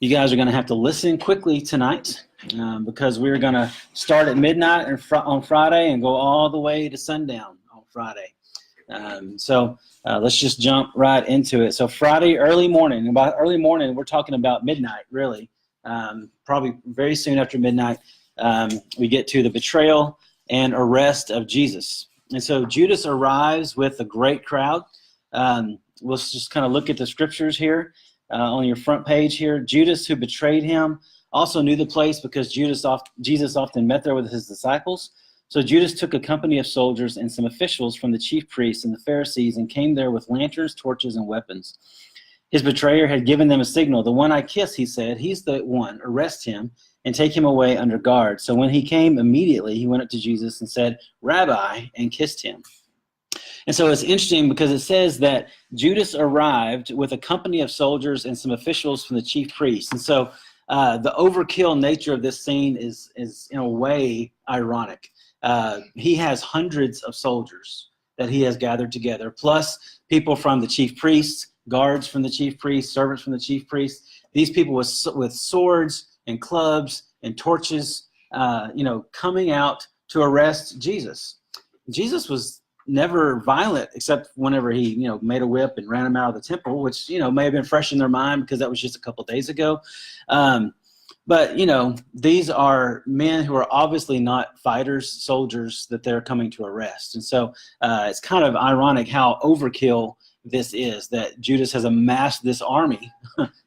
You guys are going to have to listen quickly tonight because we're going to start at midnight on Friday and go all the way to sundown on Friday. So let's just jump right into it. So Friday, early morning, about early morning, we're talking about midnight, really. Probably very soon after midnight, we get to the betrayal and arrest of Jesus. And so Judas arrives with a great crowd. Let's just kind of look at the scriptures here on your front page here. Judas, who betrayed him, also knew the place because Jesus often met there with his disciples. So Judas took a company of soldiers and some officials from the chief priests and the Pharisees and came there with lanterns, torches, and weapons. His betrayer had given them a signal. The one I kiss, he said, he's the one. Arrest him and take him away under guard. So when he came, immediately he went up to Jesus and said, Rabbi, and kissed him. And so it's interesting because it says that Judas arrived with a company of soldiers and some officials from the chief priests. And so the overkill nature of this scene is in a way ironic. He has hundreds of soldiers that he has gathered together, plus people from the chief priests, guards from the chief priests, servants from the chief priests. These people with swords and clubs and torches, coming out to arrest Jesus. Jesus was never violent except whenever he, made a whip and ran him out of the temple, which, may have been fresh in their mind because that was just a couple days ago. But, these are men who are obviously not fighters, soldiers that they're coming to arrest. And so it's kind of ironic how overkill this is, that Judas has amassed this army,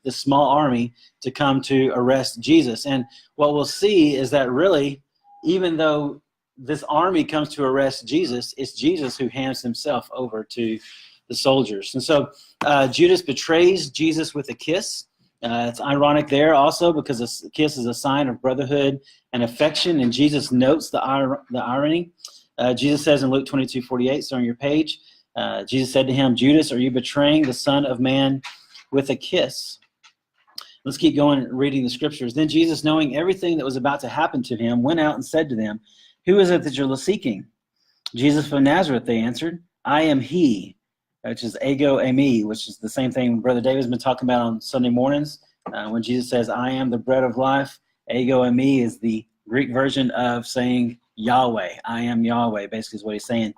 this small army, to come to arrest Jesus. And what we'll see is that really, even though this army comes to arrest Jesus, it's Jesus who hands himself over to the soldiers. And so Judas betrays Jesus with a kiss. It's ironic there also because a kiss is a sign of brotherhood and affection, and Jesus notes the irony. Jesus says in Luke 22:48, so on your page, Jesus said to him, Judas, are you betraying the Son of Man with a kiss? Let's keep going and reading the scriptures. Then Jesus, knowing everything that was about to happen to him, went out and said to them, who is it that you're seeking? Jesus from Nazareth, they answered. I am he, which is ego eimi, which is the same thing Brother David's been talking about on Sunday mornings. When Jesus says, I am the bread of life, ego eimi is the Greek version of saying Yahweh. I am Yahweh, basically is what he's saying.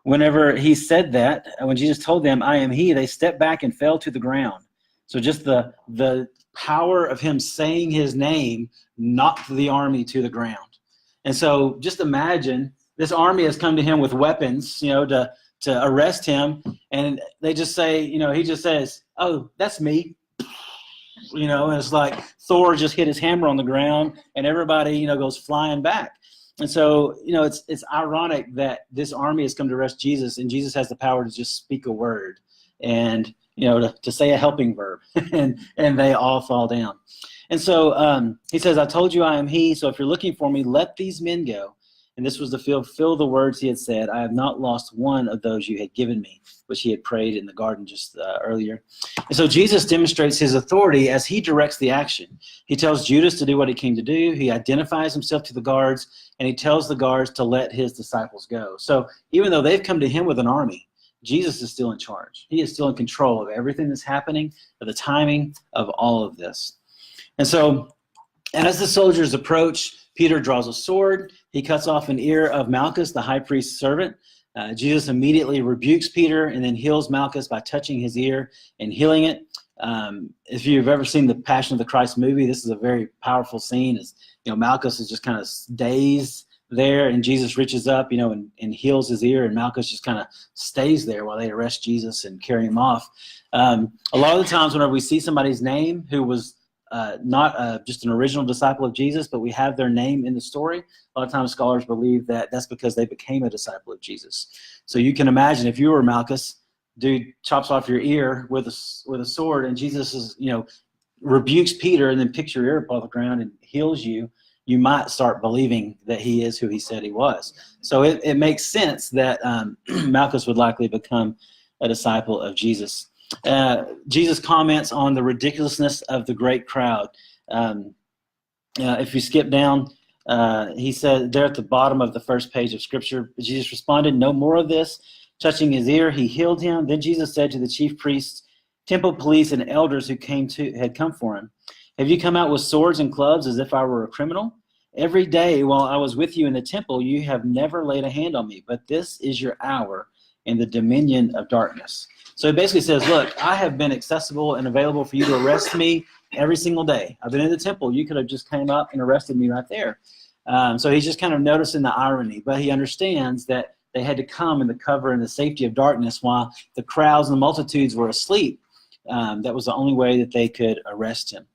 Whenever he said that, when Jesus told them, I am he, they stepped back and fell to the ground. So just the power of him saying his name knocked the army to the ground. And so just imagine this army has come to him with weapons, to arrest him. And they just say, he just says, oh, that's me. And it's like Thor just hit his hammer on the ground and everybody, goes flying back. And so, it's ironic that this army has come to arrest Jesus and Jesus has the power to just speak a word and, to say a helping verb and they all fall down. And so he says, I told you I am he, so if you're looking for me, let these men go. And this was to fulfill the words he had said, I have not lost one of those you had given me, which he had prayed in the garden just earlier. And so Jesus demonstrates his authority as he directs the action. He tells Judas to do what he came to do. He identifies himself to the guards, and he tells the guards to let his disciples go. So even though they've come to him with an army, Jesus is still in charge. He is still in control of everything that's happening, of the timing of all of this. And so as the soldiers approach, Peter draws a sword. He cuts off an ear of Malchus, the high priest's servant. Jesus immediately rebukes Peter and then heals Malchus by touching his ear and healing it. If you've ever seen the Passion of the Christ movie, this is a very powerful scene. As Malchus is just kind of dazed there, and Jesus reaches up, and heals his ear, and Malchus just kind of stays there while they arrest Jesus and carry him off. A lot of the times whenever we see somebody's name who was not just an original disciple of Jesus, but we have their name in the story, a lot of times scholars believe that that's because they became a disciple of Jesus. So you can imagine if you were Malchus, dude chops off your ear with a sword, and Jesus is, rebukes Peter and then picks your ear up off the ground and heals you, you might start believing that he is who he said he was. So it makes sense that Malchus would likely become a disciple of Jesus. Jesus comments on the ridiculousness of the great crowd. If you skip down, he said there at the bottom of the first page of Scripture, Jesus responded, no more of this. Touching his ear, he healed him. Then Jesus said to the chief priests, temple police, and elders who had come for him, Have you come out with swords and clubs as if I were a criminal? Every day while I was with you in the temple, you have never laid a hand on me, but this is your hour in the dominion of darkness. So it basically says, look, I have been accessible and available for you to arrest me every single day. I've been in the temple. You could have just came up and arrested me right there. So he's just kind of noticing the irony, but he understands that they had to come in the cover and the safety of darkness while the crowds and the multitudes were asleep. That was the only way that they could arrest him.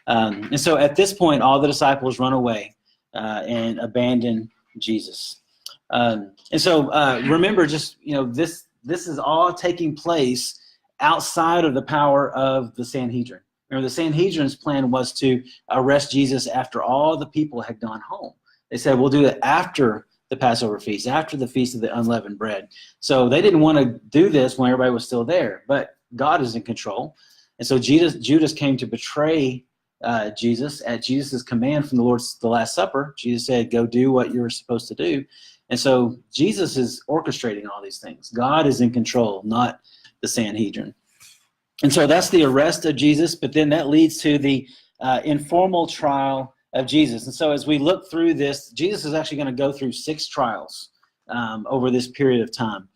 And so at this point, all the disciples run away and abandon Jesus. And so remember, just, this is all taking place outside of the power of the Sanhedrin. Remember, the Sanhedrin's plan was to arrest Jesus after all the people had gone home. They said, we'll do it after the Passover feast, after the Feast of the Unleavened Bread. So they didn't want to do this when everybody was still there, but God is in control. And so Judas came to betray Jesus at Jesus' command from the Last Supper. Jesus said, go do what you're supposed to do. And so Jesus is orchestrating all these things. God is in control, not the Sanhedrin. And so that's the arrest of Jesus, but then that leads to the informal trial of Jesus. And so as we look through this, Jesus is actually going to go through 6 trials over this period of time.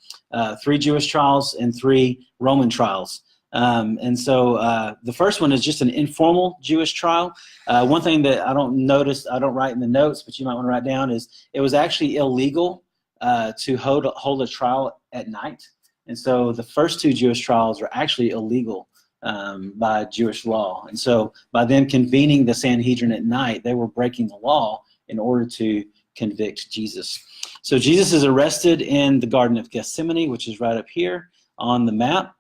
3 Jewish trials and 3 Roman trials. And so the first one is just an informal Jewish trial. One thing that I don't write in the notes, but you might want to write down, is it was actually illegal to hold a trial at night. And so the first 2 Jewish trials are actually illegal by Jewish law. And so by them convening the Sanhedrin at night, they were breaking the law in order to convict Jesus. So Jesus is arrested in the Garden of Gethsemane, which is right up here on the map.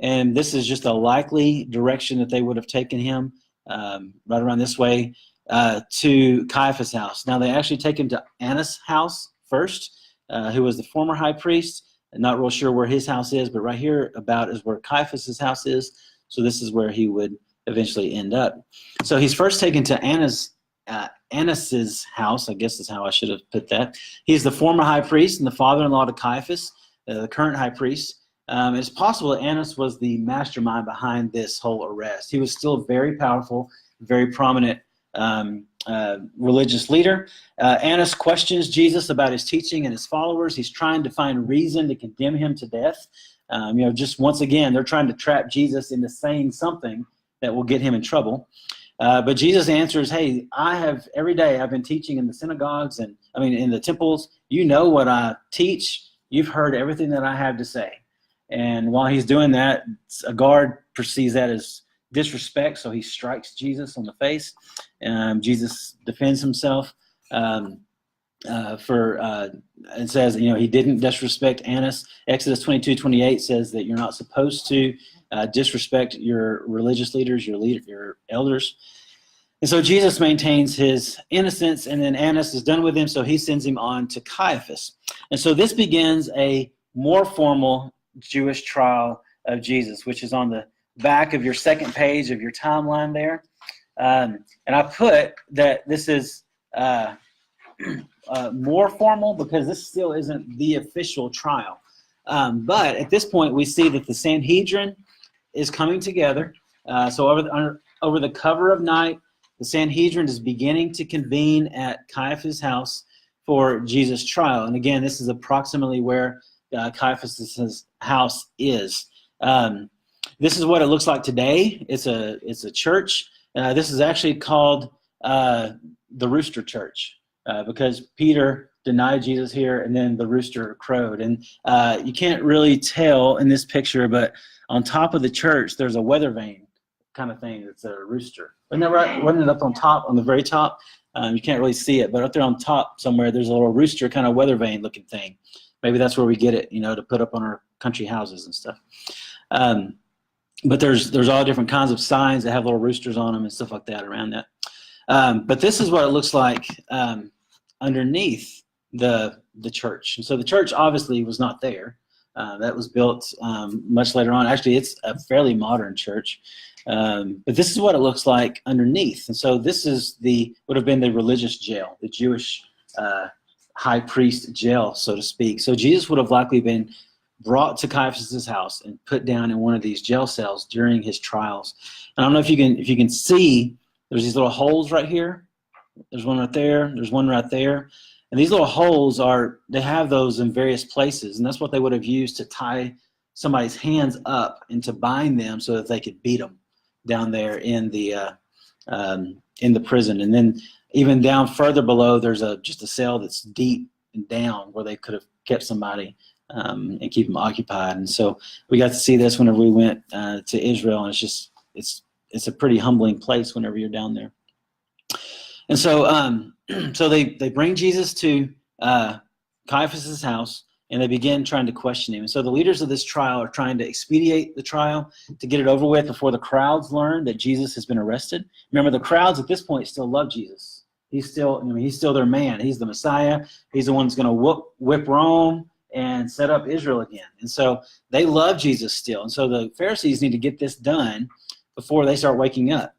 And this is just a likely direction that they would have taken him, right around this way, to Caiaphas' house. Now, they actually take him to Annas' house first, who was the former high priest. I'm not real sure where his house is, but right here about is where Caiaphas' house is. So this is where he would eventually end up. So he's first taken to Annas' house, I guess is how I should have put that. He's the former high priest and the father-in-law to Caiaphas, the current high priest. It's possible that Annas was the mastermind behind this whole arrest. He was still very powerful, very prominent religious leader. Annas questions Jesus about his teaching and his followers. He's trying to find reason to condemn him to death. Just once again, they're trying to trap Jesus into saying something that will get him in trouble. But Jesus answers, hey, every day I've been teaching in the synagogues and in the temples. You know what I teach. You've heard everything that I have to say. And while he's doing that, a guard perceives that as disrespect, so he strikes Jesus on the face. Jesus defends himself and says, he didn't disrespect Annas. Exodus 22:28 says that you're not supposed to disrespect your religious leaders, your elders. And so Jesus maintains his innocence, and then Annas is done with him, so he sends him on to Caiaphas. And so this begins a more formal Jewish trial of Jesus, which is on the back of your second page of your timeline there. And I put that this is more formal because this still isn't the official trial. But at this point, we see that the Sanhedrin is coming together. So over the cover of night, the Sanhedrin is beginning to convene at Caiaphas' for Jesus' trial. And again, this is approximately where Caiaphas' house is. This is what it looks like today. It's a church. This is actually called the Rooster Church because Peter denied Jesus here, and then the rooster crowed. And you can't really tell in this picture, but on top of the church, there's a weather vane kind of thing. It's a rooster. Wasn't that right? Wasn't it up on top, on the very top? You can't really see it, but up there on top somewhere, there's a little rooster kind of weather vane looking thing. Maybe that's where we get it, to put up on our country houses and stuff. But there's all different kinds of signs that have little roosters on them and stuff like that around that. But this is what it looks like underneath the church. And so the church obviously was not there. That was built much later on. Actually, it's a fairly modern church. But this is what it looks like underneath. And so this is would have been the religious jail, the Jewish high priest jail, so to speak. So Jesus would have likely been brought to Caiaphas' house and put down in one of these jail cells during his trials. And I don't know if you can see there's these little holes right here. There's one right there. There's one right there. And these little holes they have those in various places. And that's what they would have used to tie somebody's hands up and to bind them so that they could beat them down there in the prison. And then even down further below, there's just a cell that's deep and down where they could have kept somebody and keep them occupied. And so we got to see this whenever we went to Israel, and it's a pretty humbling place whenever you're down there. And so so they bring Jesus to Caiaphas's house, and they begin trying to question him. And so the leaders of this trial are trying to expedite the trial to get it over with before the crowds learn that Jesus has been arrested. Remember, the crowds at this point still love Jesus. He's still their man. He's the Messiah. He's the one that's going to whip Rome and set up Israel again. And so they love Jesus still. And so the Pharisees need to get this done before they start waking up.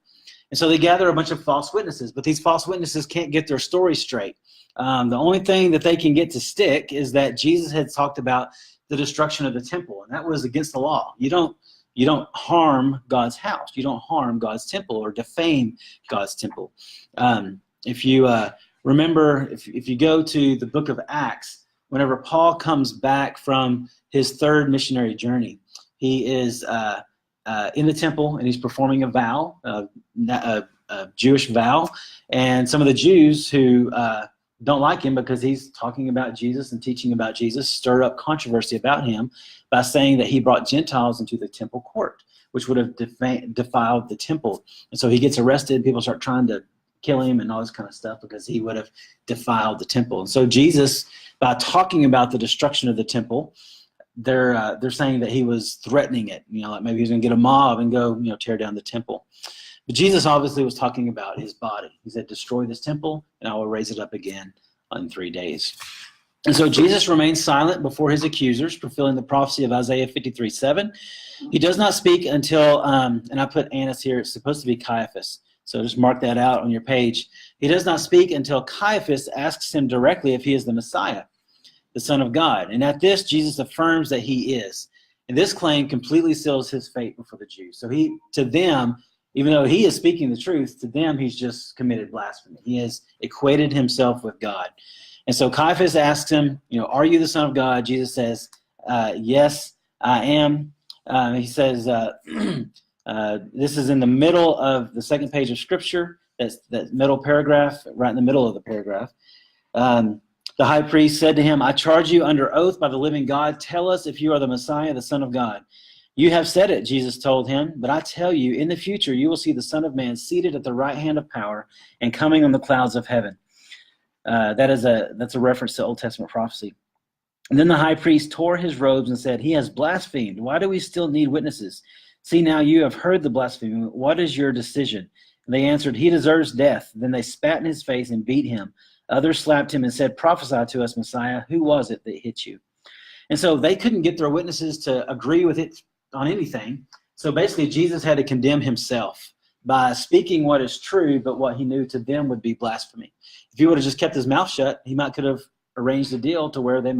And so they gather a bunch of false witnesses, but these false witnesses can't get their story straight. The only thing that they can get to stick is that Jesus had talked about the destruction of the temple, and that was against the law. You don't harm God's house. You don't harm God's temple or defame God's temple. If you remember, if you go to the book of Acts, whenever Paul comes back from his third missionary journey, he is in the temple and he's performing a vow, a Jewish vow, and some of the Jews who don't like him because he's talking about Jesus and teaching about Jesus stir up controversy about him by saying that he brought Gentiles into the temple court, which would have defiled the temple. And so he gets arrested. People start trying to kill him and all this kind of stuff because he would have defiled the temple. And so Jesus, by talking about the destruction of the temple, they're saying that he was threatening it. Like maybe he was going to get a mob and go, tear down the temple. But Jesus obviously was talking about his body. He said, destroy this temple and I will raise it up again in 3 days. And so Jesus remains silent before his accusers, fulfilling the prophecy of Isaiah 53:7. He does not speak until, and I put Annas here, it's supposed to be Caiaphas. So just mark that out on your page. He does not speak until Caiaphas asks him directly if he is the Messiah, the Son of God. And at this, Jesus affirms that he is. And this claim completely seals his fate before the Jews. So to them, even though he is speaking the truth, to them he's just committed blasphemy. He has equated himself with God. And so Caiaphas asks him, are you the Son of God? Jesus says, yes, I am. He says, this is in the middle of the second page of Scripture. That's that middle paragraph, right in the middle of the paragraph. The high priest said to him, I charge you under oath by the living God, tell us if you are the Messiah, the Son of God. You have said it, Jesus told him, but I tell you, in the future you will see the Son of Man seated at the right hand of power and coming on the clouds of heaven. That's a reference to Old Testament prophecy. And then the high priest tore his robes and said, he has blasphemed. Why do we still need witnesses? See, now you have heard the blasphemy. What is your decision? And they answered, he deserves death. Then they spat in his face and beat him. Others slapped him and said, prophesy to us, Messiah. Who was it that hit you? And so they couldn't get their witnesses to agree with it on anything. So basically, Jesus had to condemn himself by speaking what is true, but what he knew to them would be blasphemy. If he would have just kept his mouth shut, he could have arranged a deal to where they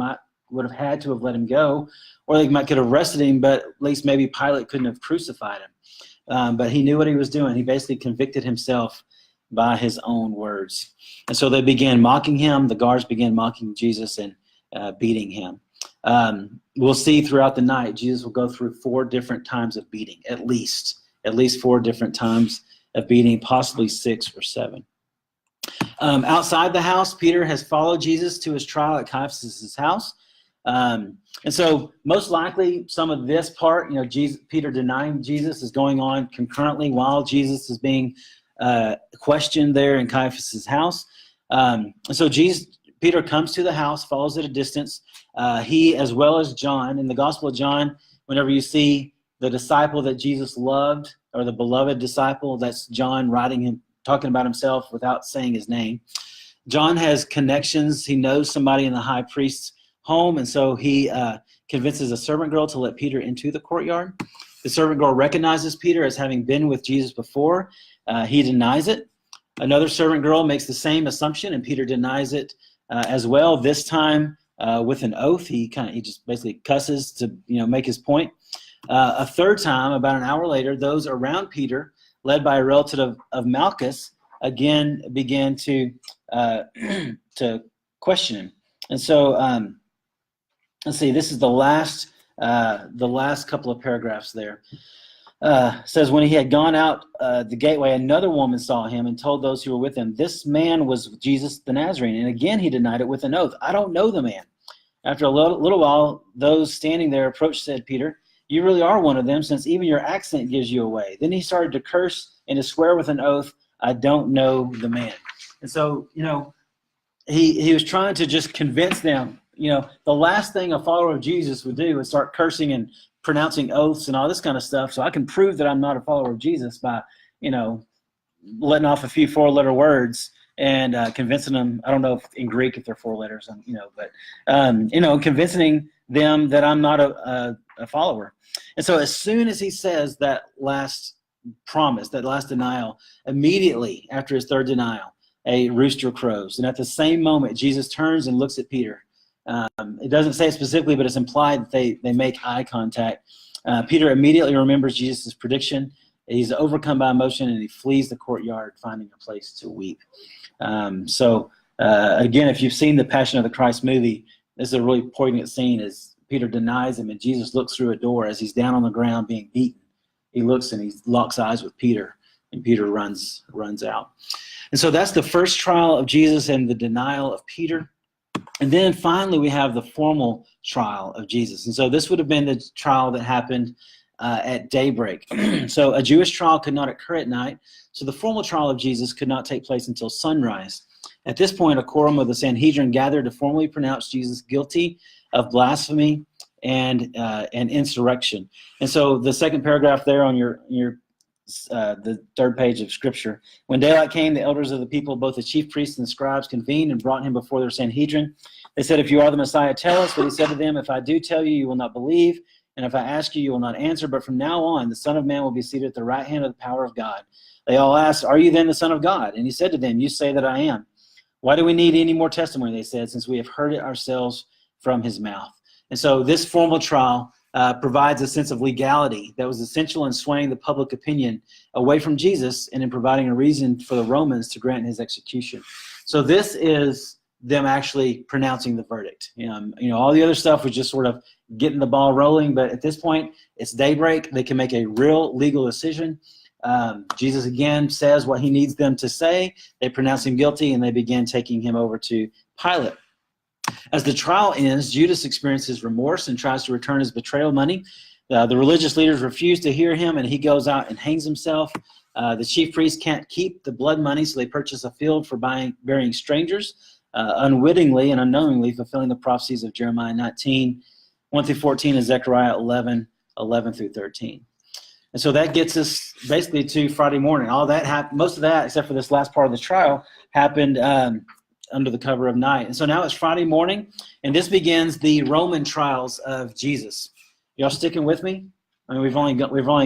would have had to have let him go, or they could have arrested him, but at least maybe Pilate couldn't have crucified him. But he knew what he was doing. He basically convicted himself by his own words. And so they began mocking him. The guards began mocking Jesus and beating him. We'll see throughout the night, Jesus will go through 4 different times of beating, at least 4 different times of beating, possibly 6 or 7. Outside the house, Peter has followed Jesus to his trial at Caiaphas' house. And so most likely some of this part, Peter denying Jesus is going on concurrently while Jesus is being questioned there in Caiaphas' house. And so Peter comes to the house, follows at a distance. He, as well as John, in the Gospel of John, whenever you see the disciple that Jesus loved, or the beloved disciple, that's John talking about himself without saying his name. John has connections. He knows somebody in the high priest's home, and so he convinces a servant girl to let Peter into the courtyard. The servant girl recognizes Peter as having been with Jesus before. He denies it. Another servant girl makes the same assumption, and Peter denies it as well. This time with an oath, he just basically cusses to make his point. A third time, about an hour later, those around Peter led by a relative of Malchus, again began to to question him. And so let's see. This is the last couple of paragraphs there. Says, when he had gone out the gateway, another woman saw him and told those who were with him, "This man was Jesus the Nazarene." And again he denied it with an oath, "I don't know the man." After a little while, those standing there approached, said, "Peter, you really are one of them, since even your accent gives you away." Then he started to curse and to swear with an oath, "I don't know the man." And so, he was trying to just convince them. The last thing a follower of Jesus would do is start cursing and pronouncing oaths and all this kind of stuff. So I can prove that I'm not a follower of Jesus by, letting off a few 4-letter words and convincing them. I don't know if in Greek if they're 4 letters, but convincing them that I'm not a follower. And so as soon as he says that last promise, that last denial, immediately after his third denial, a rooster crows. And at the same moment, Jesus turns and looks at Peter. It doesn't say it specifically, but it's implied that they make eye contact. Peter immediately remembers Jesus' prediction. He's overcome by emotion, and he flees the courtyard, finding a place to weep. Again, if you've seen the Passion of the Christ movie, this is a really poignant scene as Peter denies him, and Jesus looks through a door as he's down on the ground being beaten. He looks and he locks eyes with Peter, and Peter runs out. And so that's the first trial of Jesus and the denial of Peter. And then finally, we have the formal trial of Jesus. And so this would have been the trial that happened at daybreak. So a Jewish trial could not occur at night. So the formal trial of Jesus could not take place until sunrise. At this point, a quorum of the Sanhedrin gathered to formally pronounce Jesus guilty of blasphemy and insurrection. And so the second paragraph there on your the third page of Scripture. When daylight came, the elders of the people, both the chief priests and scribes, convened and brought him before their Sanhedrin. They said, "If you are the Messiah, tell us." But he said to them, "If I do tell you, you will not believe. And if I ask you, you will not answer. But from now on, the Son of Man will be seated at the right hand of the power of God." They all asked, "Are you then the Son of God?" And he said to them, "You say that I am." "Why do we need any more testimony?" they said, "since we have heard it ourselves from his mouth." And so this formal trial provides a sense of legality that was essential in swaying the public opinion away from Jesus and in providing a reason for the Romans to grant his execution. So this is them actually pronouncing the verdict. All the other stuff was just sort of getting the ball rolling, but at this point, it's daybreak. They can make a real legal decision. Jesus again says what he needs them to say. They pronounce him guilty, and they begin taking him over to Pilate. As the trial ends, Judas experiences remorse and tries to return his betrayal money. The religious leaders refuse to hear him, and he goes out and hangs himself. The chief priests can't keep the blood money, so they purchase a field for burying strangers, unwittingly and unknowingly fulfilling the prophecies of Jeremiah 19, 1 through 14, and Zechariah 11, 11 through 13. And so that gets us basically to Friday morning. All that happened, most of that, except for this last part of the trial, happened under the cover of night. And so now it's Friday morning, and this begins the Roman trials of Jesus. Y'all sticking with me? I mean, we've only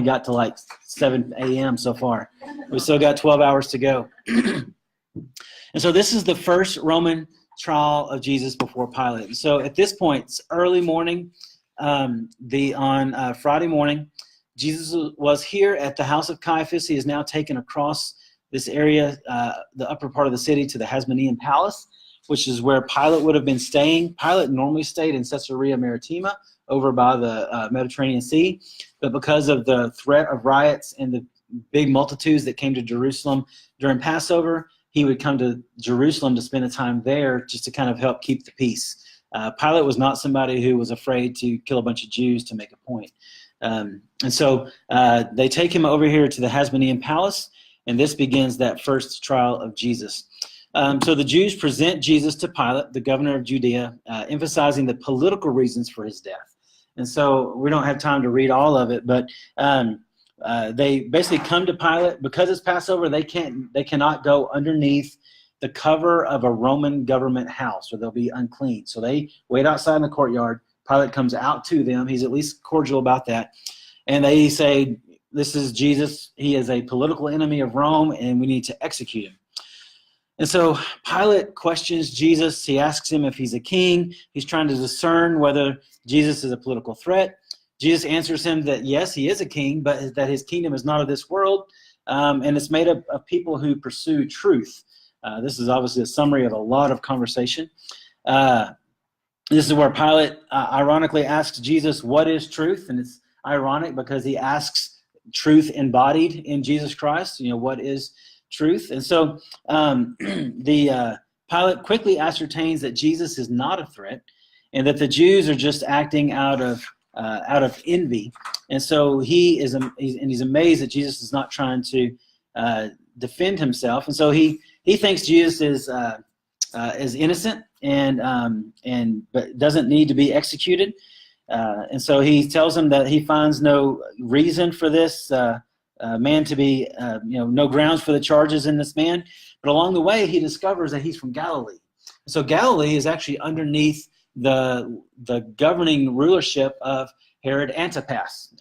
got to like 7 a.m. so far. We still got 12 hours to go. And so this is the first Roman trial of Jesus before Pilate. And so at this point, it's early morning. On Friday morning, Jesus was here at the house of Caiaphas. He is now taken across this area, the upper part of the city, to the Hasmonean Palace, which is where Pilate would have been staying. Pilate normally stayed in Caesarea Maritima, over by the Mediterranean Sea, but because of the threat of riots and the big multitudes that came to Jerusalem during Passover, he would come to Jerusalem to spend the time there just to kind of help keep the peace. Pilate was not somebody who was afraid to kill a bunch of Jews to make a point. And so they take him over here to the Hasmonean Palace, and this begins that first trial of Jesus. So the Jews present Jesus to Pilate, the governor of Judea, emphasizing the political reasons for his death. And so we don't have time to read all of it, but they basically come to Pilate because it's Passover. They cannot go underneath the cover of a Roman government house, or they'll be unclean. So they wait outside in the courtyard. Pilate comes out to them. He's at least cordial about that, and they say, "This is Jesus. He is a political enemy of Rome, and we need to execute him." And so Pilate questions Jesus. He asks him if he's a king. He's trying to discern whether Jesus is a political threat. Jesus answers him that yes, he is a king, but that his kingdom is not of this world. and it's made up of people who pursue truth. This is obviously a summary of a lot of conversation. This is where Pilate ironically asks Jesus, what is truth? And it's ironic because he asks truth embodied in Jesus Christ. What is truth? And so Pilate quickly ascertains that Jesus is not a threat and that the Jews are just acting out of envy. And so he's amazed that Jesus is not trying to defend himself. And so he thinks Jesus is innocent but doesn't need to be executed. And so he tells him that he finds no reason for this man to be, no grounds for the charges in this man. But along the way, he discovers that he's from Galilee. So Galilee is actually underneath the governing rulership of Herod Antipas,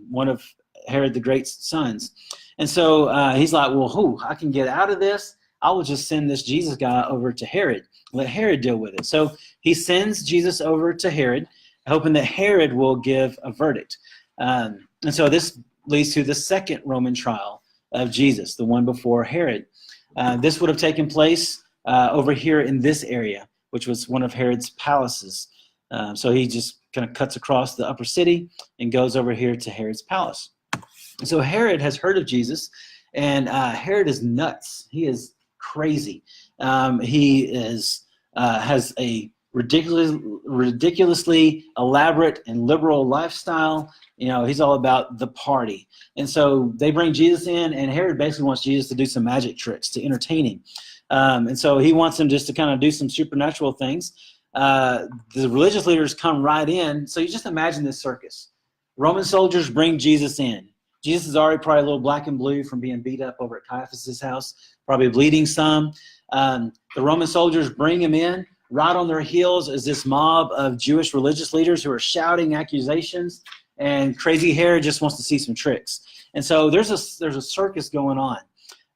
one of Herod the Great's sons. And so he's like, well, I can get out of this. I will just send this Jesus guy over to Herod. Let Herod deal with it. So he sends Jesus over to Herod, hoping that Herod will give a verdict. And so this leads to the second Roman trial of Jesus, the one before Herod. This would have taken place over here in this area, which was one of Herod's palaces. So he just kind of cuts across the upper city and goes over here to Herod's palace. So Herod has heard of Jesus, and Herod is nuts. He is crazy. He has a ridiculously elaborate and liberal lifestyle. He's all about the party. And so they bring Jesus in, and Herod basically wants Jesus to do some magic tricks to entertain him. And so he wants him just to kind of do some supernatural things. The religious leaders come right in. So you just imagine this circus. Roman soldiers bring Jesus in. Jesus is already probably a little black and blue from being beat up over at Caiaphas' house, probably bleeding some. The Roman soldiers bring him in. Right on their heels is this mob of Jewish religious leaders who are shouting accusations, and crazy Herod just wants to see some tricks. And so there's a circus going on.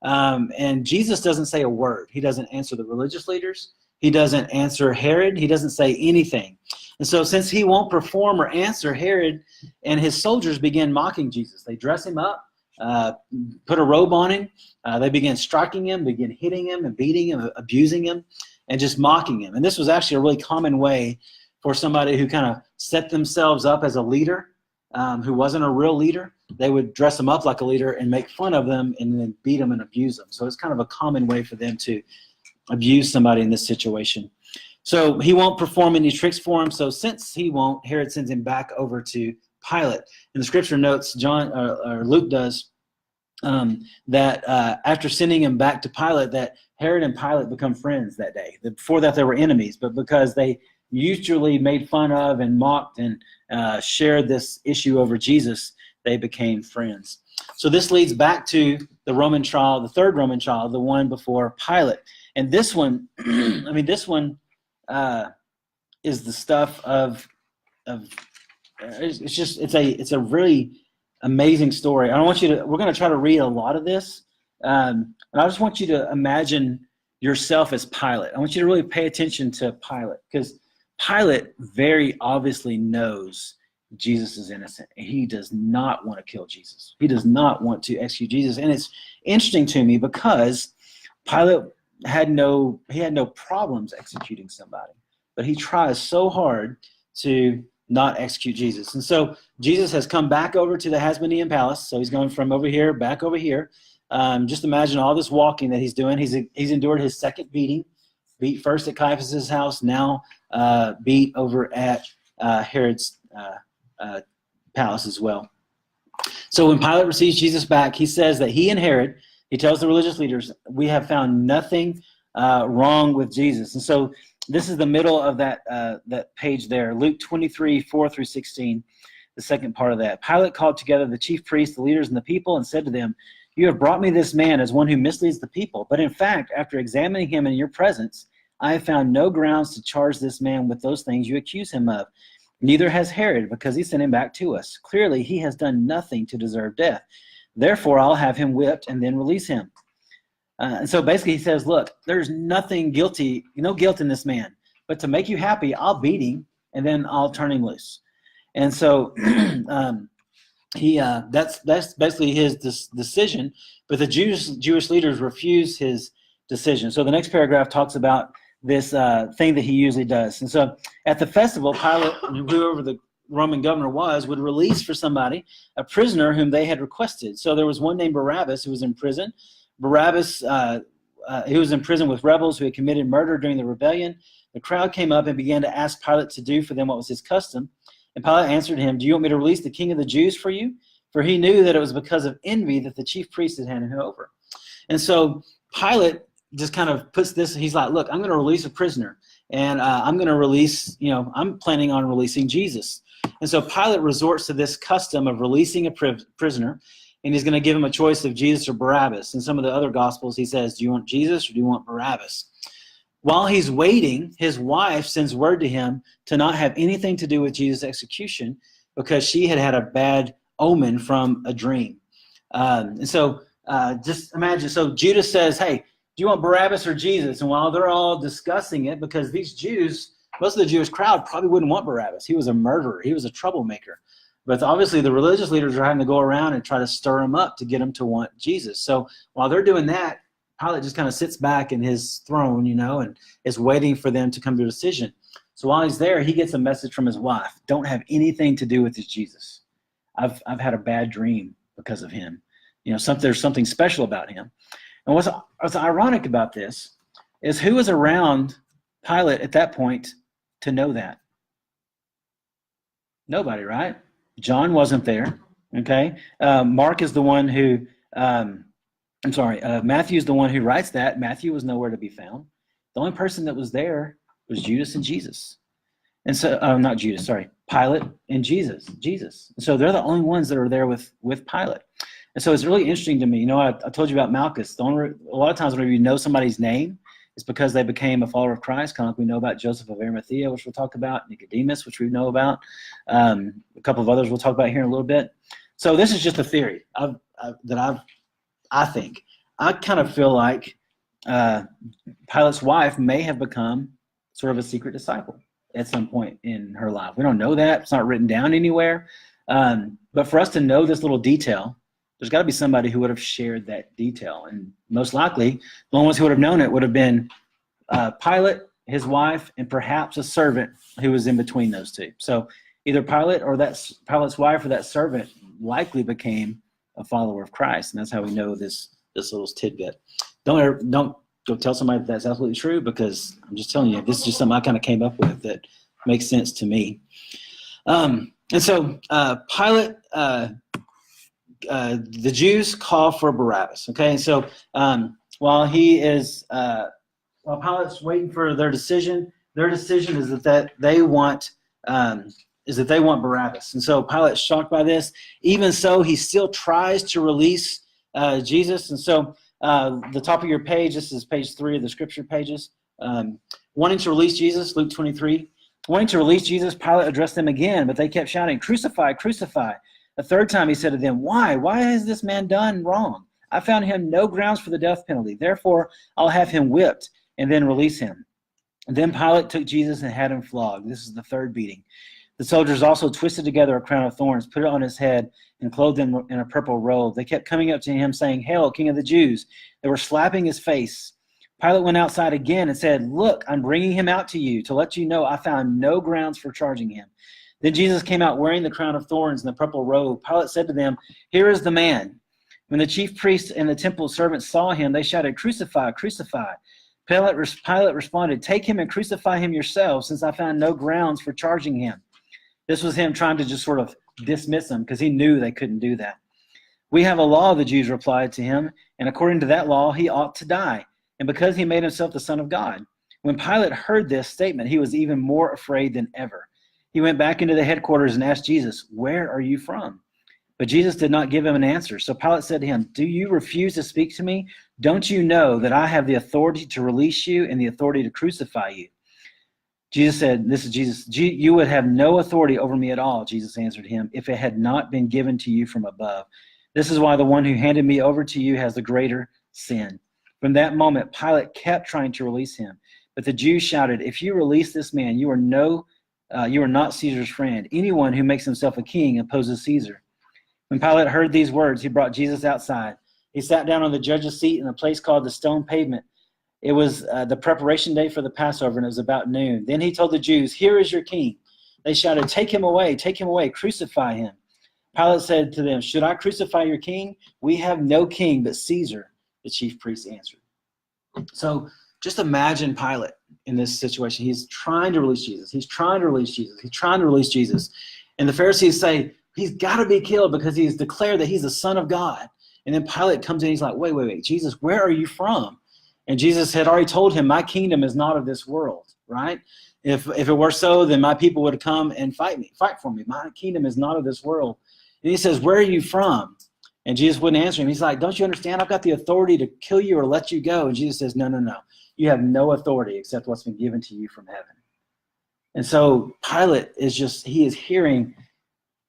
And Jesus doesn't say a word. He doesn't answer the religious leaders. He doesn't answer Herod. He doesn't say anything. And so since he won't perform or answer, Herod and his soldiers begin mocking Jesus. They dress him up, put a robe on him. They begin striking him, begin hitting him and beating him, abusing him, and just mocking him. And this was actually a really common way for somebody who kind of set themselves up as a leader, who wasn't a real leader. They would dress them up like a leader and make fun of them and then beat them and abuse them. So it's kind of a common way for them to abuse somebody in this situation. So he won't perform any tricks for him. So since he won't, Herod sends him back over to Pilate. And the scripture notes, Luke does, that after sending him back to Pilate, that Herod and Pilate become friends that day. Before that, they were enemies, but because they mutually made fun of and mocked and shared this issue over Jesus, they became friends. So this leads back to the Roman trial, the third Roman trial, the one before Pilate. And this one, this one is the stuff of it's a really amazing story. We're going to try to read a lot of this. And I just want you to imagine yourself as Pilate. I want you to really pay attention to Pilate, because Pilate very obviously knows Jesus is innocent. He does not want to kill Jesus. He does not want to execute Jesus. And it's interesting to me because Pilate had no problems executing somebody, but he tries so hard to not execute Jesus. And so Jesus has come back over to the Hasmonean palace. So he's going from over here back over here. Just imagine all this walking that he's doing. He's endured his second beating. Beat first at Caiaphas' house, now beat over at Herod's palace as well. So when Pilate receives Jesus back, he says that he and Herod, he tells the religious leaders, we have found nothing wrong with Jesus. And so this is the middle of that page there, Luke 23, 4 through 16, the second part of that. Pilate called together the chief priests, the leaders, and the people, and said to them, you have brought me this man as one who misleads the people. But in fact, after examining him in your presence, I have found no grounds to charge this man with those things you accuse him of. Neither has Herod, because he sent him back to us. Clearly, he has done nothing to deserve death. Therefore, I'll have him whipped and then release him. And so basically he says, look, there's nothing guilty, no guilt in this man. But to make you happy, I'll beat him and then I'll turn him loose. And so that's basically his decision, but the Jewish leaders refuse his decision. So the next paragraph talks about this thing that he usually does. And so at the festival, Pilate, whoever the Roman governor was, would release for somebody a prisoner whom they had requested. So there was one named Barabbas who was in prison. Barabbas, he was in prison with rebels who had committed murder during the rebellion. The crowd came up and began to ask Pilate to do for them what was his custom. And Pilate answered him, "Do you want me to release the king of the Jews for you?" For he knew that it was because of envy that the chief priest had handed him over. And so Pilate just kind of puts this, he's like, look, I'm going to release a prisoner. And I'm going to release, I'm planning on releasing Jesus. And so Pilate resorts to this custom of releasing a prisoner. And he's going to give him a choice of Jesus or Barabbas. In some of the other Gospels, he says, do you want Jesus or do you want Barabbas? While he's waiting, his wife sends word to him to not have anything to do with Jesus' execution because she had had a bad omen from a dream. And so just imagine, so Judas says, hey, do you want Barabbas or Jesus? And while they're all discussing it, because these Jews, most of the Jewish crowd probably wouldn't want Barabbas. He was a murderer. He was a troublemaker. But obviously the religious leaders are having to go around and try to stir him up to get him to want Jesus. So while they're doing that, Pilate just kind of sits back in his throne, and is waiting for them to come to a decision. So while he's there, he gets a message from his wife. Don't have anything to do with this Jesus. I've had a bad dream because of him. There's something special about him. And what's ironic about this is who was around Pilate at that point to know that? Nobody, right? John wasn't there. Okay. Mark is the one who, Matthew's the one who writes that. Matthew was nowhere to be found. The only person that was there was Judas and Jesus. And so, not Judas, sorry, Pilate and Jesus. So they're the only ones that are there with Pilate. And so it's really interesting to me. I told you about Malchus. A lot of times whenever you know somebody's name, it's because they became a follower of Christ, kind of like we know about Joseph of Arimathea, which we'll talk about, Nicodemus, which we know about, a couple of others we'll talk about here in a little bit. So this is just a theory I think. I kind of feel like Pilate's wife may have become sort of a secret disciple at some point in her life. We don't know that. It's not written down anywhere. But for us to know this little detail, there's got to be somebody who would have shared that detail. And most likely, the only ones who would have known it would have been Pilate, his wife, and perhaps a servant who was in between those two. So either Pilate or Pilate's wife or that servant likely became a follower of Christ. And that's how we know this little tidbit. Don't go tell somebody that's absolutely true, because I'm just telling you, this is just something I kind of came up with that makes sense to me. And so Pilate, the Jews call for Barabbas. Okay, and so while Pilate's waiting for their decision is that they want Barabbas. And so Pilate's shocked by this. Even so, he still tries to release Jesus. And so the top of your page, this is page 3 of the scripture pages, wanting to release Jesus, Luke 23. Wanting to release Jesus, Pilate addressed them again, but they kept shouting, "Crucify, crucify." A third time he said to them, Why has this man done wrong? I found him no grounds for the death penalty. Therefore, I'll have him whipped and then release him. And then Pilate took Jesus and had him flogged. This is the third beating. The soldiers also twisted together a crown of thorns, put it on his head, and clothed him in a purple robe. They kept coming up to him, saying, "Hail, King of the Jews." They were slapping his face. Pilate went outside again and said, "Look, I'm bringing him out to you to let you know I found no grounds for charging him." Then Jesus came out wearing the crown of thorns and the purple robe. Pilate said to them, "Here is the man." When the chief priests and the temple servants saw him, they shouted, "Crucify, crucify." Pilate responded, "Take him and crucify him yourselves, since I found no grounds for charging him." This was him trying to just sort of dismiss him, because he knew they couldn't do that. "We have a law," the Jews replied to him, "and according to that law, he ought to die, and because he made himself the Son of God." When Pilate heard this statement, he was even more afraid than ever. He went back into the headquarters and asked Jesus, "Where are you from?" But Jesus did not give him an answer. So Pilate said to him, "Do you refuse to speak to me? Don't you know that I have the authority to release you and the authority to crucify you?" Jesus said, this is Jesus, "You would have no authority over me at all," Jesus answered him, "if it had not been given to you from above. This is why the one who handed me over to you has the greater sin." From that moment, Pilate kept trying to release him. But the Jews shouted, "If you release this man, you are not Caesar's friend. Anyone who makes himself a king opposes Caesar." When Pilate heard these words, he brought Jesus outside. He sat down on the judge's seat in a place called the Stone Pavement. It was the preparation day for the Passover, and it was about noon. Then he told the Jews, "Here is your king." They shouted, take him away, crucify him." Pilate said to them, "Should I crucify your king? We have no king but Caesar," the chief priests answered. So just imagine Pilate in this situation. He's trying to release Jesus. And the Pharisees say, he's got to be killed because he's declared that he's the Son of God. And then Pilate comes in, he's like, wait, Jesus, where are you from? And Jesus had already told him, my kingdom is not of this world, right? If it were so, then my people would come and fight for me. My kingdom is not of this world. And he says, where are you from? And Jesus wouldn't answer him. He's like, don't you understand? I've got the authority to kill you or let you go. And Jesus says, no. You have no authority except what's been given to you from heaven. And so Pilate is hearing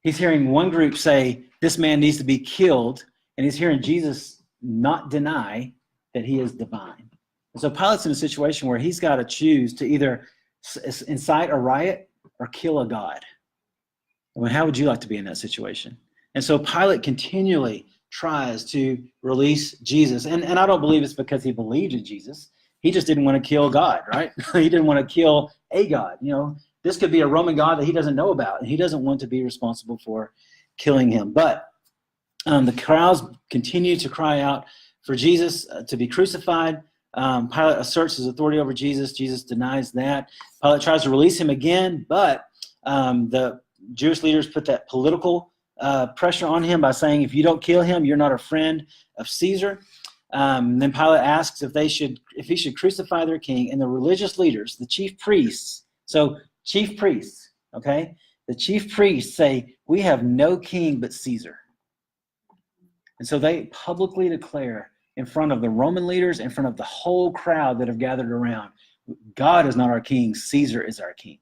one group say, this man needs to be killed. And he's hearing Jesus not deny that he is divine. And so Pilate's in a situation where he's got to choose to either incite a riot or kill a god. I mean, how would you like to be in that situation? And so Pilate continually tries to release Jesus. And I don't believe it's because he believed in Jesus. He just didn't want to kill God, right? He didn't want to kill a god. This could be a Roman god that he doesn't know about, and he doesn't want to be responsible for killing him. But the crowds continue to cry out for Jesus to be crucified. Pilate asserts his authority over Jesus. Jesus denies that. Pilate tries to release him again, but the Jewish leaders put that political pressure on him by saying, if you don't kill him, you're not a friend of Caesar. Then Pilate asks if he should crucify their king, and the religious leaders, the chief priests, okay? The chief priests say, we have no king but Caesar. And so they publicly declare in front of the Roman leaders, in front of the whole crowd that have gathered around, God is not our king, Caesar is our king.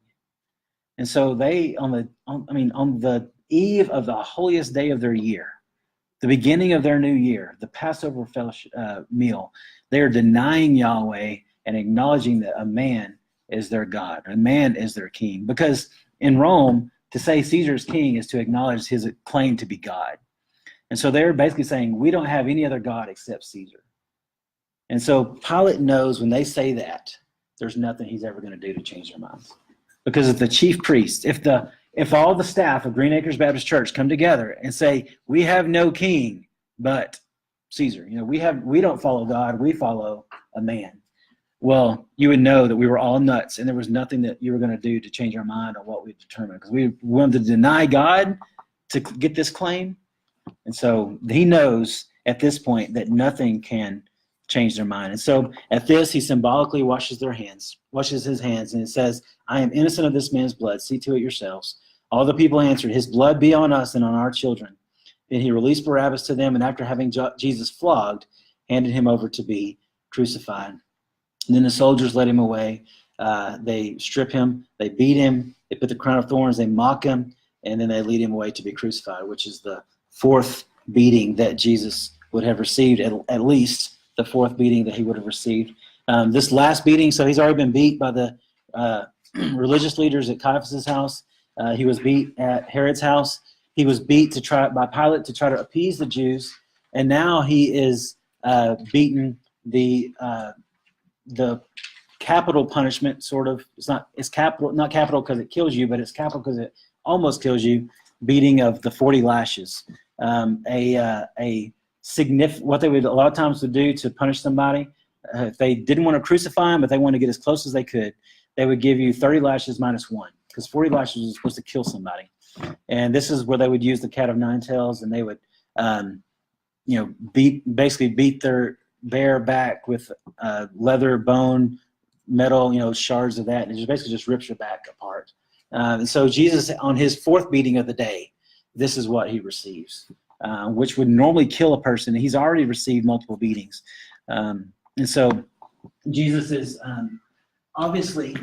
And so they, on the eve of the holiest day of their year, the beginning of their new year, the Passover fellowship meal, they are denying Yahweh and acknowledging that a man is their God, a man is their king. Because in Rome, to say Caesar's king is to acknowledge his claim to be God. And so they're basically saying, we don't have any other God except Caesar. And so Pilate knows when they say that, there's nothing he's ever going to do to change their minds. Because if the chief priest, if all the staff of Green Acres Baptist Church come together and say, we have no king but Caesar, we don't follow God, we follow a man. Well, you would know that we were all nuts and there was nothing that you were going to do to change our mind on what we determined. Because we wanted to deny God to get this claim. And so he knows at this point that nothing can change their mind. And so at this, he symbolically washes his hands, and it says, I am innocent of this man's blood. See to it yourselves. All the people answered, his blood be on us and on our children. Then he released Barabbas to them, and after having Jesus flogged, handed him over to be crucified. And then the soldiers led him away. They strip him, they beat him, they put the crown of thorns, they mock him, and then they lead him away to be crucified, which is the fourth beating that Jesus would have received, at least the fourth beating that he would have received. This last beating, so he's already been beat by the religious leaders at Caiaphas' house. He was beat at Herod's house. He was beat by Pilate to try to appease the Jews. And now he is beaten the capital punishment, sort of. It's capital, not capital because it kills you, but it's capital because it almost kills you. Beating of the 40 lashes, a significant, what they would a lot of times would do to punish somebody, if they didn't want to crucify him, but they wanted to get as close as they could, they would give you 30 lashes minus 1, because 40 lashes is supposed to kill somebody. And this is where they would use the cat of nine tails, and they would, beat their bare back with leather, bone, metal, shards of that, and it basically just rips your back apart. And so Jesus, on his fourth beating of the day, this is what he receives, which would normally kill a person. He's already received multiple beatings. And so Jesus is obviously,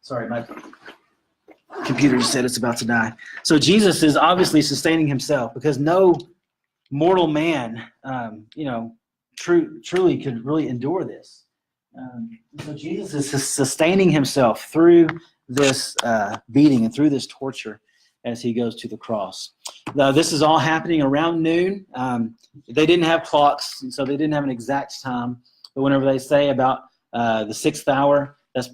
sorry, my computer just said it's about to die. So Jesus is obviously sustaining himself because no mortal man, truly could really endure this. So Jesus is sustaining himself through this beating and through this torture. as he goes to the cross. Now, this is all happening around noon. They didn't have clocks, and so they didn't have an exact time. But whenever they say about the 6th hour, that's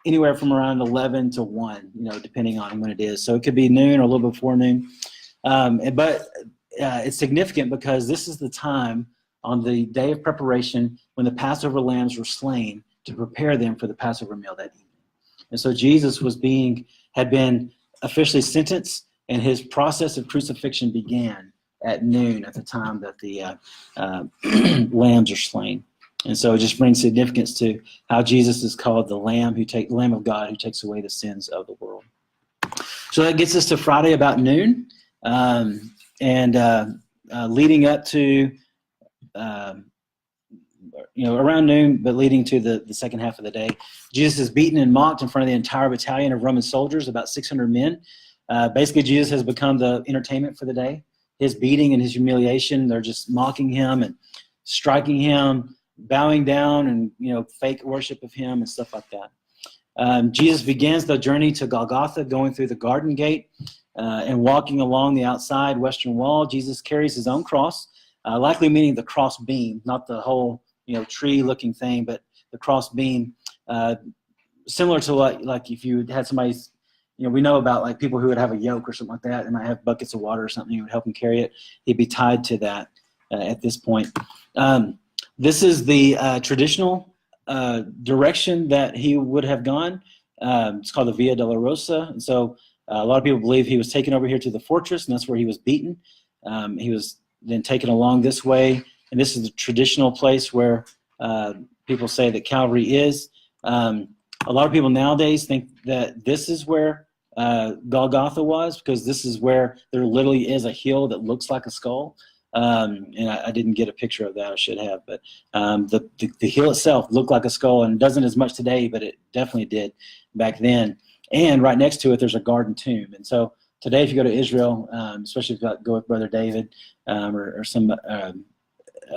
anywhere from around 11 to 1, depending on when it is. So it could be noon or a little before noon. But it's significant because this is the time on the day of preparation when the Passover lambs were slain to prepare them for the Passover meal that evening. And so Jesus had been officially sentenced, and his process of crucifixion began at noon at the time that the lambs are slain. And so it just brings significance to how Jesus is called the Lamb of God who takes away the sins of the world. So that gets us to Friday about noon, and leading up to around noon, but leading to the second half of the day. Jesus is beaten and mocked in front of the entire battalion of Roman soldiers, about 600 men. Basically, Jesus has become the entertainment for the day. His beating and his humiliation, they're just mocking him and striking him, bowing down, and fake worship of him and stuff like that. Jesus begins the journey to Golgotha, going through the garden gate and walking along the outside western wall. Jesus carries his own cross, likely meaning the cross beam, not the whole tree-looking thing, but the cross beam, similar to like if you had somebody, we know about like people who would have a yoke or something like that, and might have buckets of water or something, you would help him carry it. He'd be tied to that at this point. This is the traditional direction that he would have gone. It's called the Via Dolorosa, and so a lot of people believe he was taken over here to the fortress, and that's where he was beaten. He was then taken along this way, and this is the traditional place where people say that Calvary is. A lot of people nowadays think that this is where Golgotha was, because this is where there literally is a hill that looks like a skull. And I didn't get a picture of that. I should have. But the hill itself looked like a skull, and it doesn't as much today, but it definitely did back then. And right next to it, there's a garden tomb. And so today, if you go to Israel, especially if you go with Brother David or some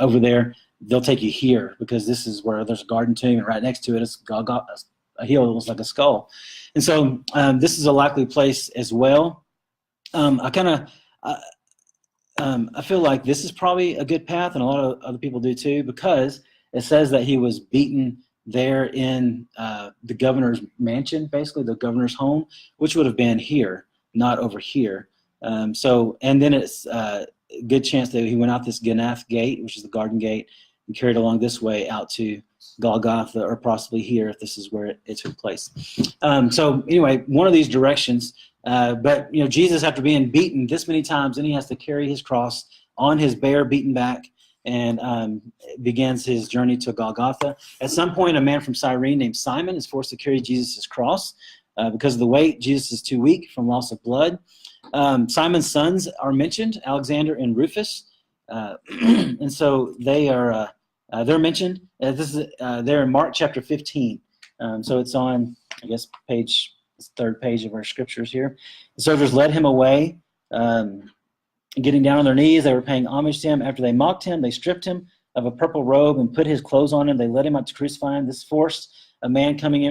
over there, they'll take you here, because this is where there's a garden tomb, and right next to it is a hill that looks like a skull. And so this is a likely place as well. I feel like this is probably a good path, and a lot of other people do too, because it says that he was beaten there in the governor's mansion, basically the governor's home, which would have been here, not over here. And then it's a good chance that he went out this Ganath gate, which is the garden gate, and carried along this way out to Golgotha, or possibly here if this is where it took place. So anyway, one of these directions. But Jesus, after being beaten this many times, then he has to carry his cross on his bare, beaten back, and begins his journey to Golgotha. At some point, a man from Cyrene named Simon is forced to carry Jesus' cross because of the weight. Jesus is too weak from loss of blood. Simon's sons are mentioned, Alexander and Rufus, and so they're mentioned. They're in Mark chapter 15. So it's on, I guess, third page of our scriptures here. The soldiers led him away, getting down on their knees. They were paying homage to him. After they mocked him, they stripped him of a purple robe and put his clothes on him. They led him out to crucify him. Then they forced a man coming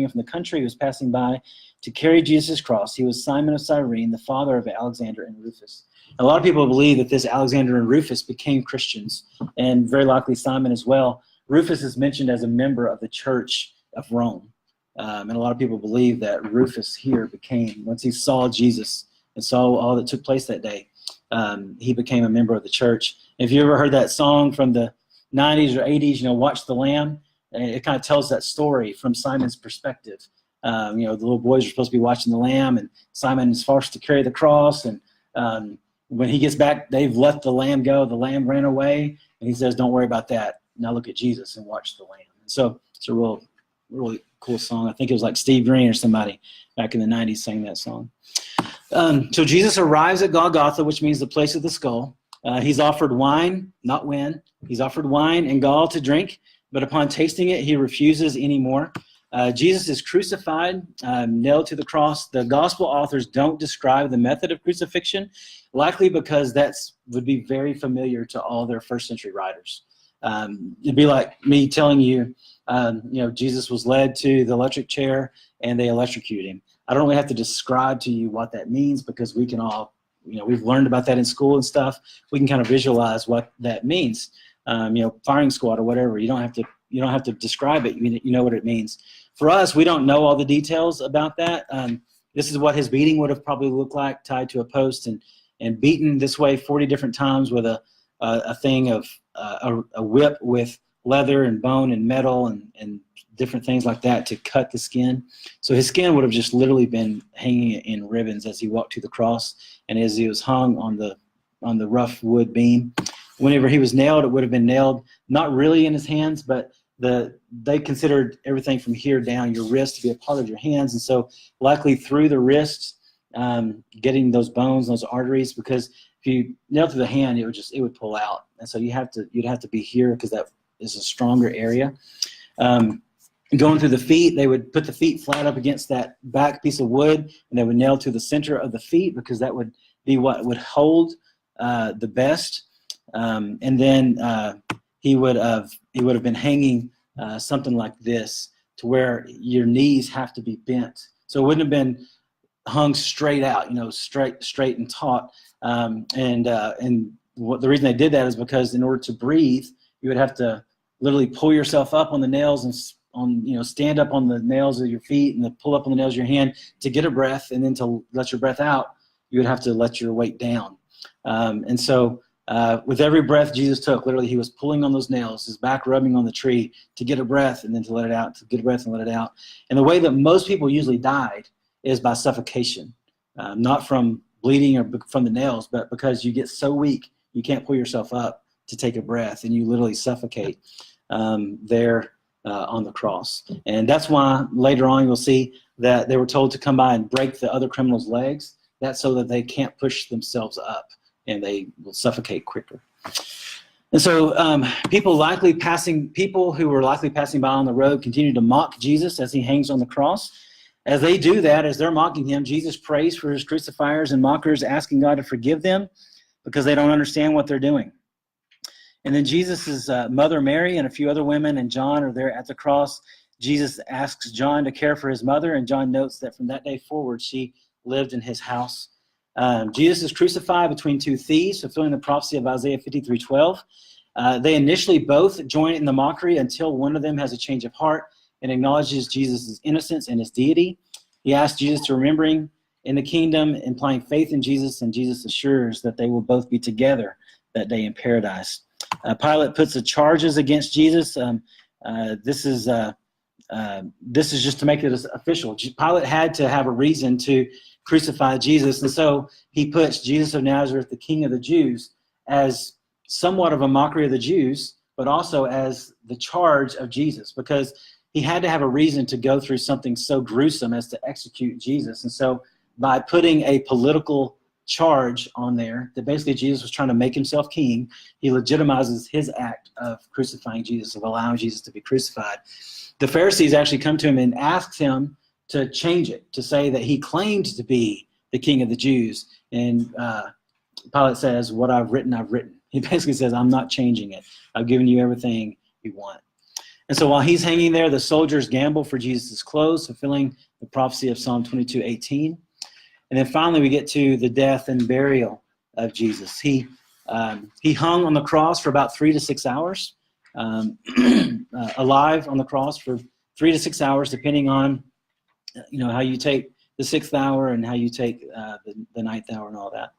in from the country who was passing by to carry Jesus' cross. He was Simon of Cyrene, the father of Alexander and Rufus. A lot of people believe that this Alexander and Rufus became Christians, and very likely Simon as well. Rufus is mentioned as a member of the Church of Rome. And a lot of people believe that Rufus here once he saw Jesus and saw all that took place that day, he became a member of the church. If you ever heard that song from the 90s or 80s, Watch the Lamb, it kind of tells that story from Simon's perspective. The little boys are supposed to be watching the lamb, and Simon is forced to carry the cross. And when he gets back, they've let the lamb go. The lamb ran away, and he says, "Don't worry about that. Now look at Jesus and watch the lamb." And so it's a really cool song. I think it was like Steve Green or somebody back in the 90s sang that song. So Jesus arrives at Golgotha, which means the place of the skull. He's offered wine, not wine. He's offered wine and gall to drink, but upon tasting it, he refuses any more. Jesus is crucified, nailed to the cross. The gospel authors don't describe the method of crucifixion, likely because that would be very familiar to all their first century writers. It'd be like me telling you, Jesus was led to the electric chair and they electrocuted him. I don't really have to describe to you what that means, because we can all, we've learned about that in school and stuff. We can kind of visualize what that means. Firing squad or whatever. You don't have to describe it. You know what it means. For us, we don't know all the details about that. This is what his beating would have probably looked like, tied to a post and beaten this way 40 different times with a thing of a whip with leather and bone and metal and different things like that to cut the skin. So his skin would have just literally been hanging in ribbons as he walked to the cross, and as he was hung on the rough wood beam. Whenever he was nailed, it would have been nailed not really in his hands, but they considered everything from here down, your wrist, to be a part of your hands, and so likely through the wrists, getting those bones, those arteries, because if you nailed through the hand, it would pull out, and so you'd have to be here because that is a stronger area. Going through the feet, they would put the feet flat up against that back piece of wood, and they would nail to the center of the feet, because that would be what would hold the best. And then he would have been hanging something like this, to where your knees have to be bent. So it wouldn't have been hung straight out, straight and taut. The reason they did that is because in order to breathe, you would have to literally pull yourself up on the nails and stand up on the nails of your feet and then pull up on the nails of your hand to get a breath, and then to let your breath out, you would have to let your weight down. And so with every breath Jesus took, literally he was pulling on those nails, his back rubbing on the tree to get a breath and then to let it out, to get a breath and let it out. And the way that most people usually died is by suffocation, not from bleeding or from the nails, but because you get so weak you can't pull yourself up to take a breath, and you literally suffocate there on the cross. And that's why later on you'll see that they were told to come by and break the other criminals' legs. That's so that they can't push themselves up and they will suffocate quicker. And so people who were likely passing by on the road continue to mock Jesus as he hangs on the cross. As they do that, as they're mocking him, Jesus prays for his crucifiers and mockers, asking God to forgive them because they don't understand what they're doing. And then Jesus' mother Mary and a few other women and John are there at the cross. Jesus asks John to care for his mother, and John notes that from that day forward she lived in his house. Jesus is crucified between two thieves, fulfilling the prophecy of Isaiah 53:12. They initially both join in the mockery until one of them has a change of heart and acknowledges Jesus' innocence and his deity. He asks Jesus to remember him in the kingdom, implying faith in Jesus, and Jesus assures that they will both be together that day in paradise. Pilate puts the charges against Jesus. This is just to make it official. Pilate had to have a reason to crucify Jesus, and so he puts Jesus of Nazareth, the King of the Jews, as somewhat of a mockery of the Jews, but also as the charge of Jesus, because he had to have a reason to go through something so gruesome as to execute Jesus. And so by putting a political charge on there that basically Jesus was trying to make himself king, he legitimizes his act of crucifying Jesus, of allowing Jesus to be crucified. The Pharisees actually come to him and ask him to change it, to say that he claimed to be the King of the Jews. And Pilate says, what I've written, I've written. He basically says, I'm not changing it. I've given you everything you want. And so while he's hanging there, the soldiers gamble for Jesus' clothes, fulfilling the prophecy of Psalm 22:18. And then finally we get to the death and burial of Jesus. He hung on the cross for about 3 to 6 hours, alive on the cross for 3 to 6 hours, depending on how you take the 6th hour and how you take the 9th hour and all that.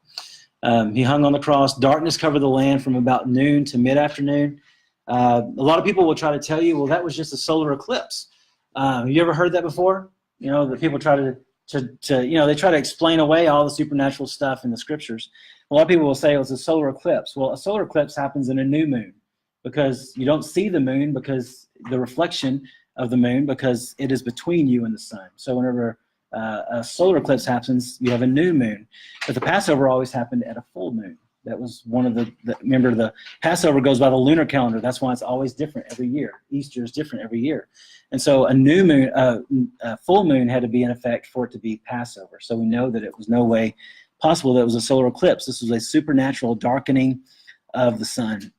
He hung on the cross. Darkness covered the land from about noon to mid-afternoon. A lot of people will try to tell you, well, that was just a solar eclipse. Have you ever heard that before? The people try to they try to explain away all the supernatural stuff in the scriptures. A lot of people will say it was a solar eclipse. Well, a solar eclipse happens in a new moon, because you don't see the moon, because the reflection of the moon, because it is between you and the sun. So whenever a solar eclipse happens, you have a new moon. But the Passover always happened at a full moon. That was one of remember, the Passover goes by the lunar calendar. That's why it's always different every year. Easter is different every year. And so a new moon, a full moon had to be in effect for it to be Passover. So we know that it was no way possible that it was a solar eclipse. This was a supernatural darkening of the sun.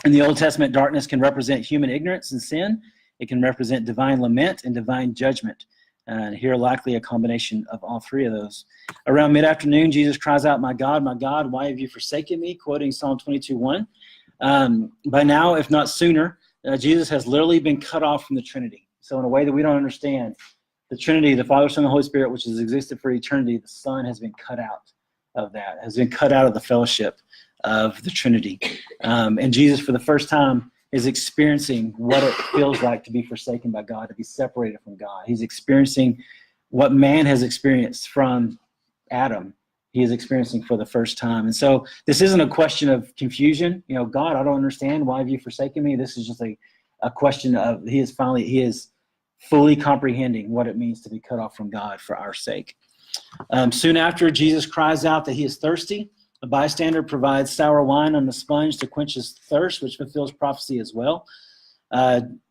In the Old Testament, darkness can represent human ignorance and sin. It can represent divine lament and divine judgment. And here likely a combination of all three of those. Around mid-afternoon, Jesus cries out, my God, why have you forsaken me?" Quoting Psalm 22:1. By now, if not sooner, Jesus has literally been cut off from the Trinity. So in a way that we don't understand, the Trinity, the Father, Son, and the Holy Spirit, which has existed for eternity, the Son has been cut out of that, has been cut out of the fellowship of the Trinity. And Jesus, for the first time, is experiencing what it feels like to be forsaken by God, to be separated from God. He's experiencing what man has experienced from Adam. He is experiencing for the first time. And so this isn't a question of confusion. God, I don't understand. Why have you forsaken me? This is just a question of he is fully comprehending what it means to be cut off from God for our sake. Soon after, Jesus cries out that he is thirsty. A bystander provides sour wine on the sponge to quench his thirst, which fulfills prophecy as well.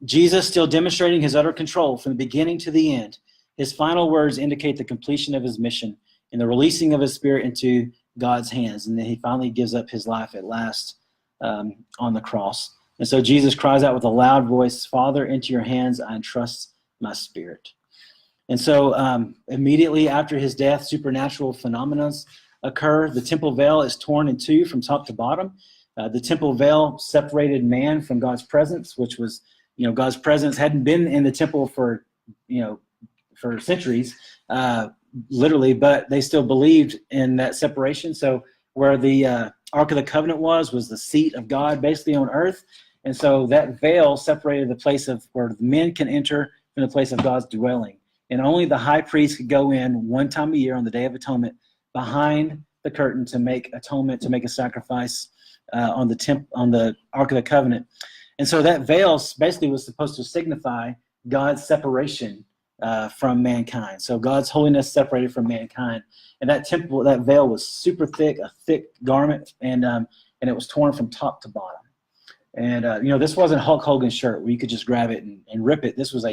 Jesus, still demonstrating his utter control from the beginning to the end, his final words indicate the completion of his mission and the releasing of his spirit into God's hands. And then he finally gives up his life at last on the cross. And so Jesus cries out with a loud voice, "Father, into your hands I entrust my spirit." And so immediately after his death, supernatural phenomena occur. The temple veil is torn in two from top to bottom. The temple veil separated man from God's presence, which was, God's presence hadn't been in the temple for centuries, literally, but they still believed in that separation. So where the Ark of the Covenant was the seat of God basically on earth. And so that veil separated the place of where men can enter from the place of God's dwelling. And only the high priest could go in one time a year on the Day of Atonement behind the curtain to make atonement, to make a sacrifice on the Ark of the Covenant. And so that veil basically was supposed to signify God's separation from mankind. So God's holiness separated from mankind. And that veil was super thick, a thick garment, and it was torn from top to bottom. And this wasn't Hulk Hogan's shirt where you could just grab it and rip it. This was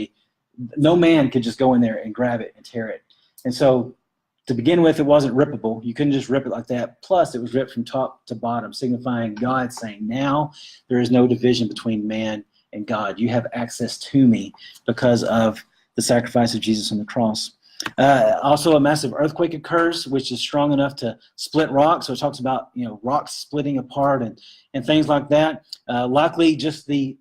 no man could just go in there and grab it and tear it. And so to begin with, it wasn't rippable. You couldn't just rip it like that. Plus, it was ripped from top to bottom, signifying God saying, now there is no division between man and God. You have access to me because of the sacrifice of Jesus on the cross. Also, a massive earthquake occurs, which is strong enough to split rocks. So it talks about rocks splitting apart and things like that. Likely, just the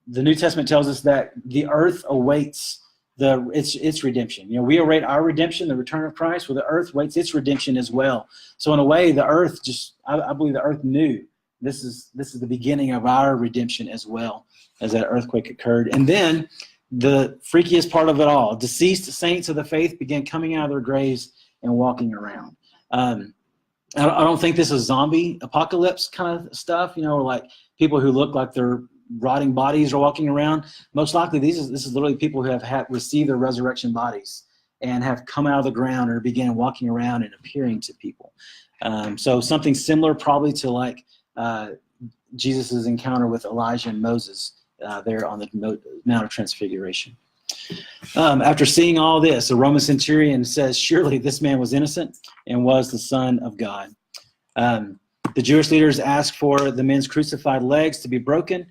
New Testament tells us that the earth awaits its redemption. We await our redemption, the return of Christ. Well, the earth waits its redemption as well. So in a way, the earth I believe the earth knew this is the beginning of our redemption as well, as that earthquake occurred. And then the freakiest part of it all, deceased saints of the faith began coming out of their graves and walking around. I don't think this is zombie apocalypse kind of stuff, or like people who look like they're rotting bodies are walking around. Most likely this is literally people who have received their resurrection bodies and have come out of the ground or began walking around and appearing to people. So something similar probably to like Jesus' encounter with Elijah and Moses there on the Mount of Transfiguration. After seeing all this, the Roman centurion says, surely this man was innocent and was the Son of God. The Jewish leaders asked for the men's crucified legs to be broken.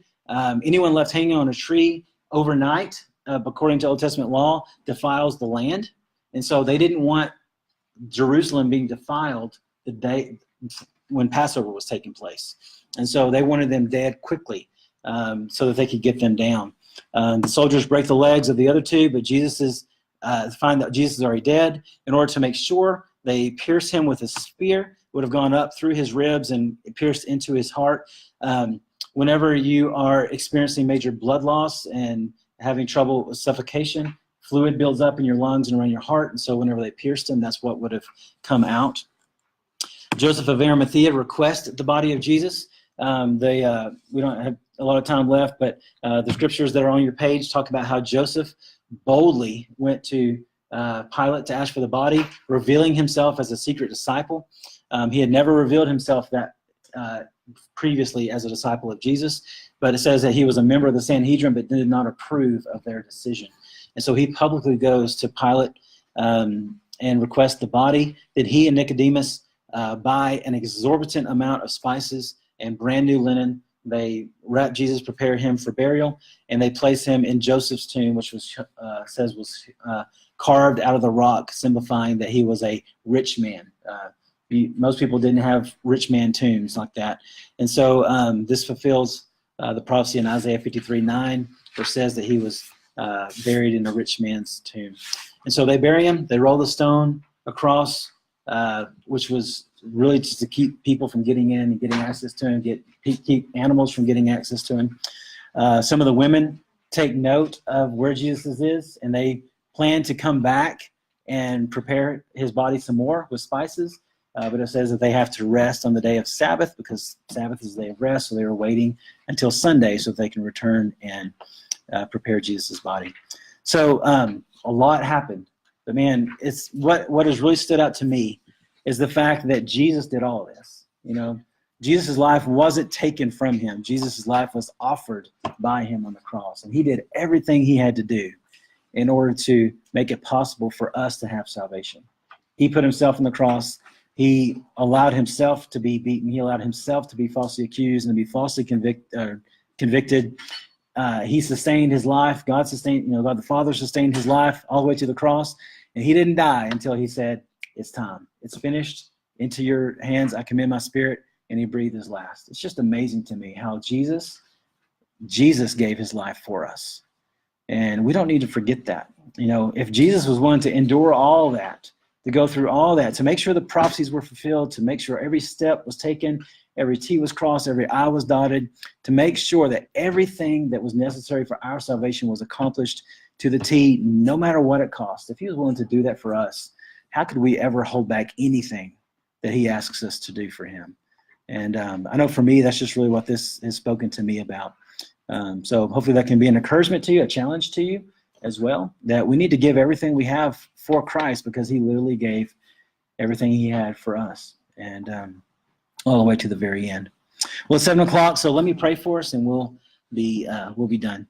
Anyone left hanging on a tree overnight, according to Old Testament law, defiles the land. And so they didn't want Jerusalem being defiled the day when Passover was taking place. And so they wanted them dead quickly so that they could get them down. The soldiers break the legs of the other two, but find that Jesus is already dead. In order to make sure, they pierce him with a spear. It would have gone up through his ribs and pierced into his heart. Whenever you are experiencing major blood loss and having trouble with suffocation, fluid builds up in your lungs and around your heart. And so whenever they pierced him, that's what would have come out. Joseph of Arimathea requested the body of Jesus. We don't have a lot of time left, but the scriptures that are on your page talk about how Joseph boldly went to Pilate to ask for the body, revealing himself as a secret disciple. He had never revealed himself that previously as a disciple of Jesus, but it says that he was a member of the Sanhedrin but did not approve of their decision. And so he publicly goes to Pilate and requests the body. Then he and Nicodemus buy an exorbitant amount of spices and brand new linen, They wrap Jesus, prepare him for burial, and they place him in Joseph's tomb, which was carved out of the rock, signifying that he was a rich man. Most people didn't have rich man tombs like that. And so this fulfills the prophecy in Isaiah 53:9, which says that he was buried in a rich man's tomb. And so they bury him, they roll the stone across, which was really just to keep people from getting in and getting access to him, keep animals from getting access to him. Some of the women take note of where Jesus is, and they plan to come back and prepare his body some more with spices. But it says that they have to rest on the day of Sabbath, because Sabbath is the day of rest, so they were waiting until Sunday so that they can return and prepare Jesus' body. So a lot happened. But man, it's what has really stood out to me is the fact that Jesus did all of this. You know, Jesus' life wasn't taken from him. Jesus' life was offered by him on the cross. And he did everything he had to do in order to make it possible for us to have salvation. He put himself on the cross. He allowed himself to be beaten. He allowed himself to be falsely accused and to be falsely convicted. He sustained his life. God the Father sustained his life all the way to the cross. And he didn't die until he said, it's time. It's finished. Into your hands I commend my spirit. And he breathed his last. It's just amazing to me how Jesus gave his life for us. And we don't need to forget that. You know, if Jesus was willing to endure all that, to go through all that, to make sure the prophecies were fulfilled, to make sure every step was taken, every T was crossed, every I was dotted, to make sure that everything that was necessary for our salvation was accomplished to the T, no matter what it cost. If he was willing to do that for us, how could we ever hold back anything that he asks us to do for him? And I know for me, that's just really what this has spoken to me about. So hopefully that can be an encouragement to you, a challenge to you as well, that we need to give everything we have for Christ, because he literally gave everything he had for us, and all the way to the very end. Well, it's 7 o'clock, so let me pray for us, and we'll be done.